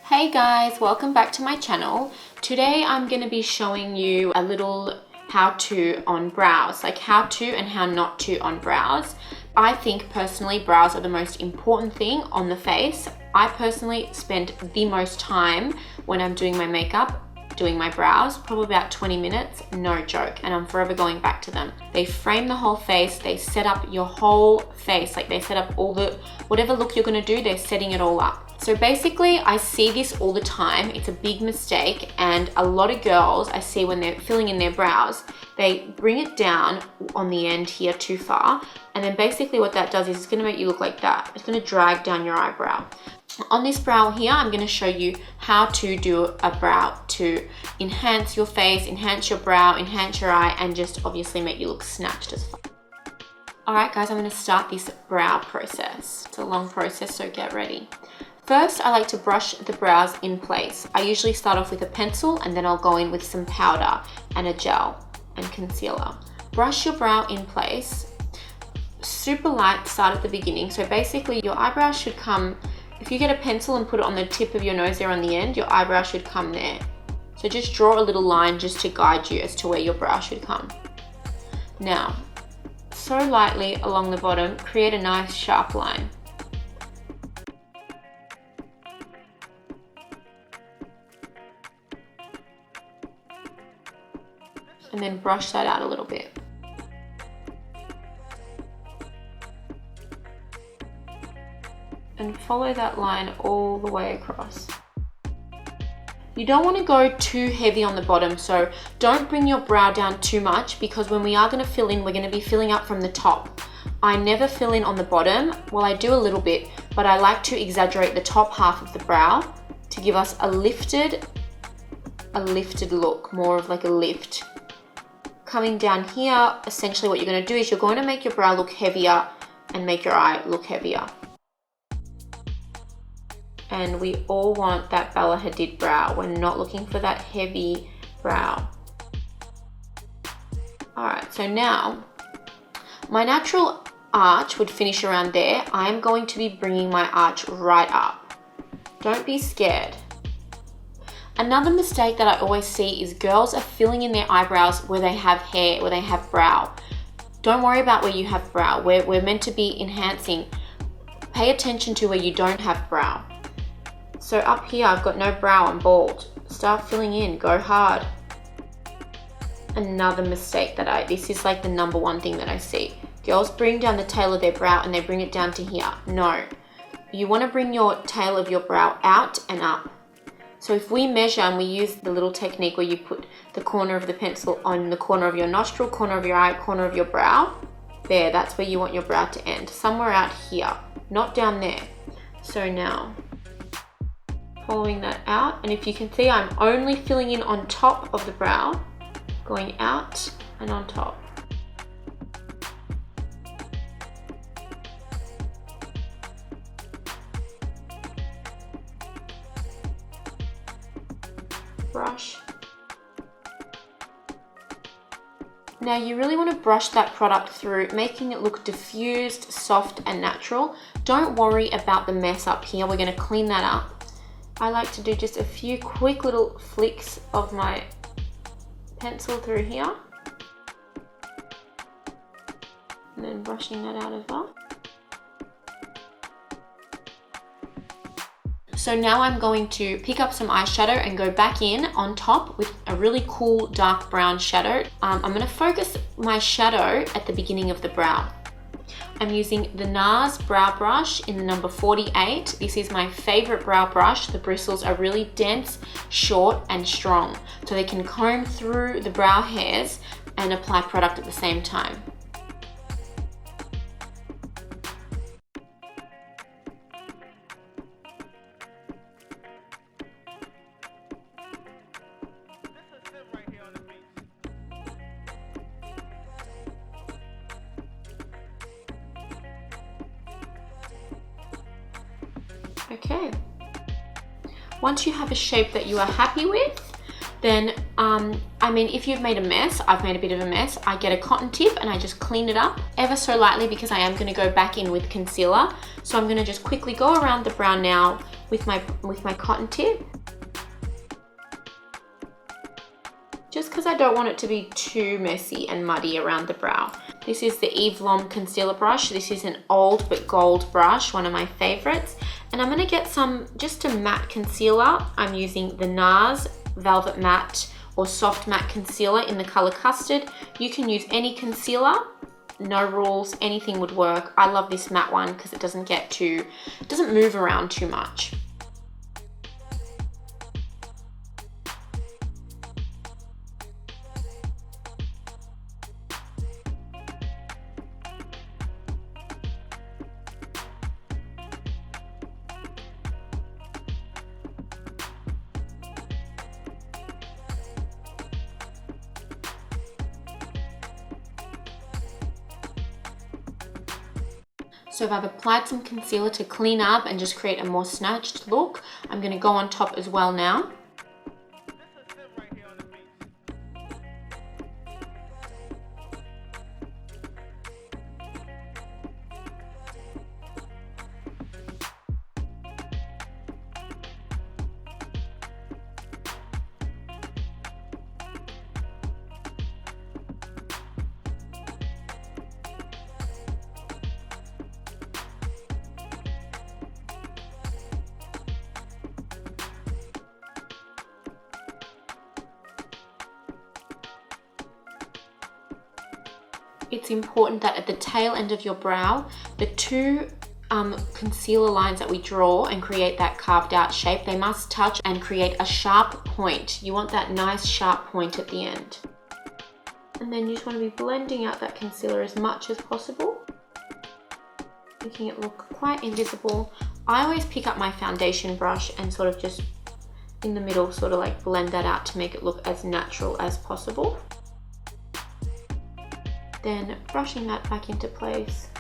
Hey guys, welcome back to my channel. Today I'm going to be showing you a little how to on brows, like how to and how not to on brows. I think personally brows are the most important thing on the face. I personally spend the most time when I'm doing my makeup doing my brows, probably about 20 minutes, no joke, and I'm forever going back to them. They frame the whole face, they set up your whole face, like they set up all the, whatever look you're gonna do, they're setting it all up. So basically, I see this all the time. It's a big mistake, and a lot of girls I see when they're filling in their brows, they bring it down on the end here too far, and then basically what that does is it's gonna make you look like that. It's gonna drag down your eyebrow. On this brow here, I'm going to show you how to do a brow to enhance your face, enhance your brow, enhance your eye, and just obviously make you look snatched as fuck. Alright guys, I'm going to start this brow process. It's a long process, so get ready. First, I like to brush the brows in place. I usually start off with a pencil and then I'll go in with some powder and a gel and concealer. Brush your brow in place. Super light start at the beginning. So basically your eyebrow should come. If you get a pencil and put it on the tip of your nose there on the end, your eyebrow should come there. So just draw a little line just to guide you as to where your brow should come. Now, so lightly along the bottom, create a nice sharp line. And then brush that out a little bit. And follow that line all the way across. You don't want to go too heavy on the bottom, so don't bring your brow down too much, because when we are going to fill in, we're going to be filling up from the top. I never fill in on the bottom. Well, I do a little bit, but I like to exaggerate the top half of the brow to give us a lifted look, more of like a lift. Coming down here, essentially what you're going to do is you're going to make your brow look heavier and make your eye look heavier. And we all want that Bella Hadid brow. We're not looking for that heavy brow. Alright, so now my natural arch would finish around there. I'm going to be bringing my arch right up. Don't be scared. Another mistake that I always see is girls are filling in their eyebrows where they have hair, where they have brow. Don't worry about where you have brow. We're meant to be enhancing. Pay attention to where you don't have brow. So up here, I've got no brow, I'm bald. Start filling in, go hard. Another mistake this is like the number one thing that I see. Girls bring down the tail of their brow and they bring it down to here. No, you wanna bring your tail of your brow out and up. So if we measure and we use the little technique where you put the corner of the pencil on the corner of your nostril, corner of your eye, corner of your brow, there, that's where you want your brow to end. Somewhere out here, not down there. So now, following that out, and if you can see, I'm only filling in on top of the brow, going out and on top. Brush. Now you really want to brush that product through, making it look diffused, soft and natural. Don't worry about the mess up here, we're going to clean that up. I like to do just a few quick little flicks of my pencil through here. And then brushing that out as well. So now I'm going to pick up some eyeshadow and go back in on top with a really cool dark brown shadow. I'm going to focus my shadow at the beginning of the brow. I'm using the NARS brow brush in the number 48. This is my favorite brow brush. The bristles are really dense, short and strong, so they can comb through the brow hairs and apply product at the same time. Okay, once you have a shape that you are happy with, then I mean, if you've made a mess, I've made a bit of a mess, I get a cotton tip and I just clean it up ever so lightly, because I am going to go back in with concealer. So I'm going to just quickly go around the brow now with my cotton tip. Just because I don't want it to be too messy and muddy around the brow. This is the Eve Lom concealer brush. This is an old but gold brush, one of my favorites. And I'm gonna get some, just a matte concealer. I'm using the NARS Velvet Matte or Soft Matte Concealer in the color Custard. You can use any concealer, no rules, anything would work. I love this matte one because it doesn't move around too much. So if I've applied some concealer to clean up and just create a more snatched look, I'm going to go on top as well now. It's important that at the tail end of your brow, the two concealer lines that we draw and create that carved out shape, they must touch and create a sharp point. You want that nice sharp point at the end. And then you just want to be blending out that concealer as much as possible, making it look quite invisible. I always pick up my foundation brush and sort of just in the middle sort of like blend that out to make it look as natural as possible. Then brushing that back into place.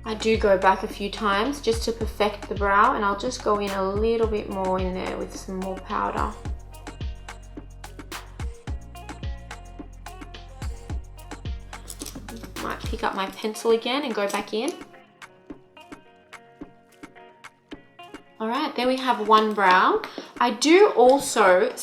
I do go back a few times just to perfect the brow, and I'll just go in a little bit more in there with some more powder. Might pick up my pencil again and go back in. Alright, there we have one brow. I do also,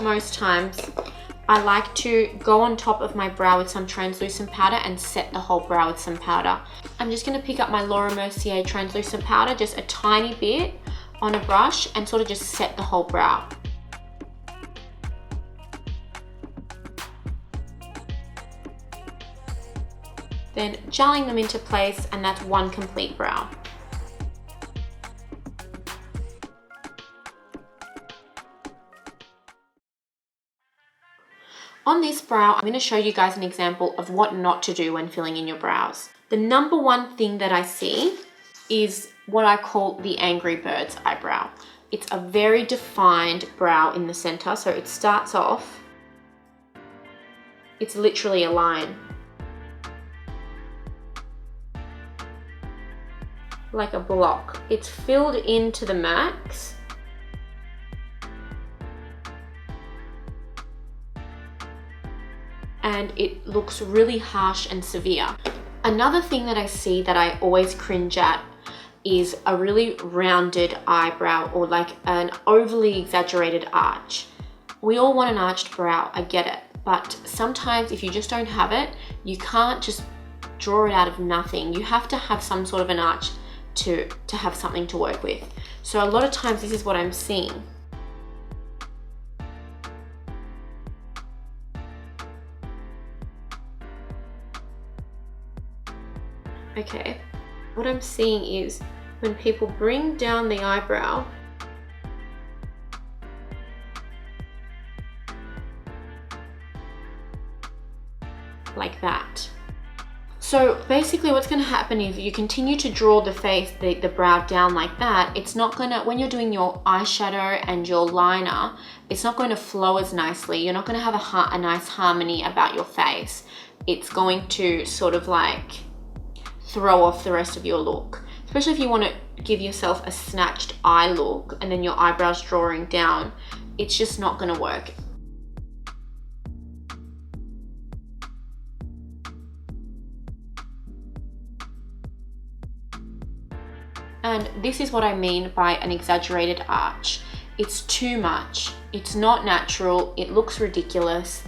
most times, I like to go on top of my brow with some translucent powder and set the whole brow with some powder. I'm just going to pick up my Laura Mercier translucent powder, just a tiny bit on a brush, and sort of just set the whole brow. Then gelling them into place, and that's one complete brow. On this brow, I'm going to show you guys an example of what not to do when filling in your brows. The number one thing that I see is what I call the Angry Bird's eyebrow. It's a very defined brow in the center, so it starts off, it's literally a line. Like a block. It's filled into the max. And it looks really harsh and severe. Another thing that I see that I always cringe at is a really rounded eyebrow, or like an overly exaggerated arch. We all want an arched brow, I get it, but sometimes if you just don't have it, you can't just draw it out of nothing. You have to have some sort of an arch to have something to work with. So a lot of times this is what I'm seeing. Okay, what I'm seeing is when people bring down the eyebrow, like that. So basically what's going to happen is you continue to draw the face, the brow down like that. It's not going to, when you're doing your eyeshadow and your liner, it's not going to flow as nicely. You're not going to have a nice harmony about your face. It's going to sort of like throw off the rest of your look. Especially if you want to give yourself a snatched eye look and then your eyebrows drawing down, it's just not going to work. And this is what I mean by an exaggerated arch. It's too much. It's not natural. It looks ridiculous.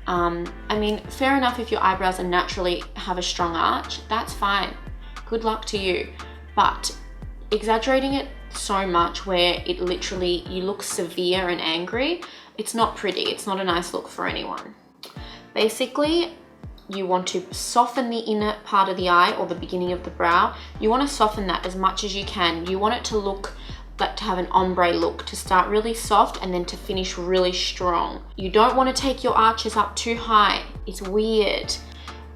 I mean, fair enough if your eyebrows are naturally have a strong arch, that's fine. Good luck to you. But exaggerating it so much where it literally, you look severe and angry, it's not pretty. It's not a nice look for anyone. Basically, you want to soften the inner part of the eye or the beginning of the brow. You want to soften that as much as you can. You want it to look like to have an ombre look, to start really soft and then to finish really strong. You don't want to take your arches up too high. It's weird.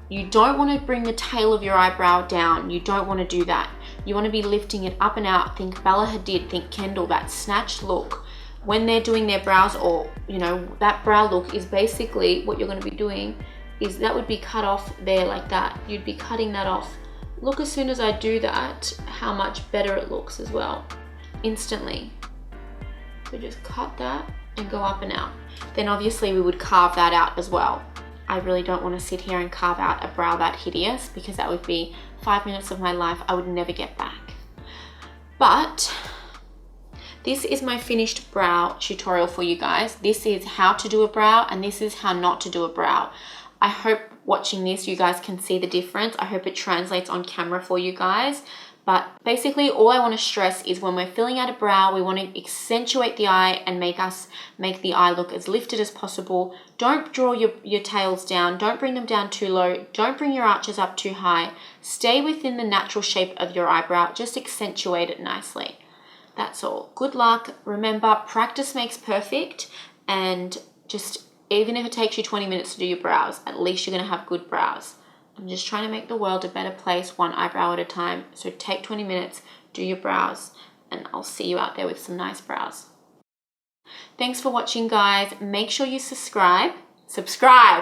You don't want to bring the tail of your eyebrow down. You don't want to do that. You want to be lifting it up and out. Think Bella Hadid, think Kendall, that snatched look. When they're doing their brows, or you know, that brow look is basically what you're going to be doing is that would be cut off there like that. You'd be cutting that off. Look, as soon as I do that, how much better it looks as well. Instantly. So just cut that and go up and out. Then obviously we would carve that out as well. I really don't want to sit here and carve out a brow that hideous, because that would be 5 minutes of my life I would never get back. But this is my finished brow tutorial for you guys. This is how to do a brow and this is how not to do a brow. I hope watching this you guys can see the difference. I hope it translates on camera for you guys. But basically all I want to stress is when we're filling out a brow, we want to accentuate the eye and make the eye look as lifted as possible. Don't draw your tails down. Don't bring them down too low. Don't bring your arches up too high. Stay within the natural shape of your eyebrow. Just accentuate it nicely. That's all. Good luck. Remember, practice makes perfect, and just even if it takes you 20 minutes to do your brows, at least you're going to have good brows. I'm just trying to make the world a better place, one eyebrow at a time. So take 20 minutes, do your brows, and I'll see you out there with some nice brows. Thanks for watching, guys. Make sure you subscribe.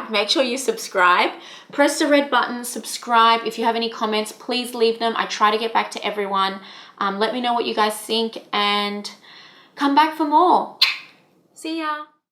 Make sure you subscribe. Press the red button, subscribe. If you have any comments, please leave them. I try to get back to everyone. Let me know what you guys think and come back for more. See ya.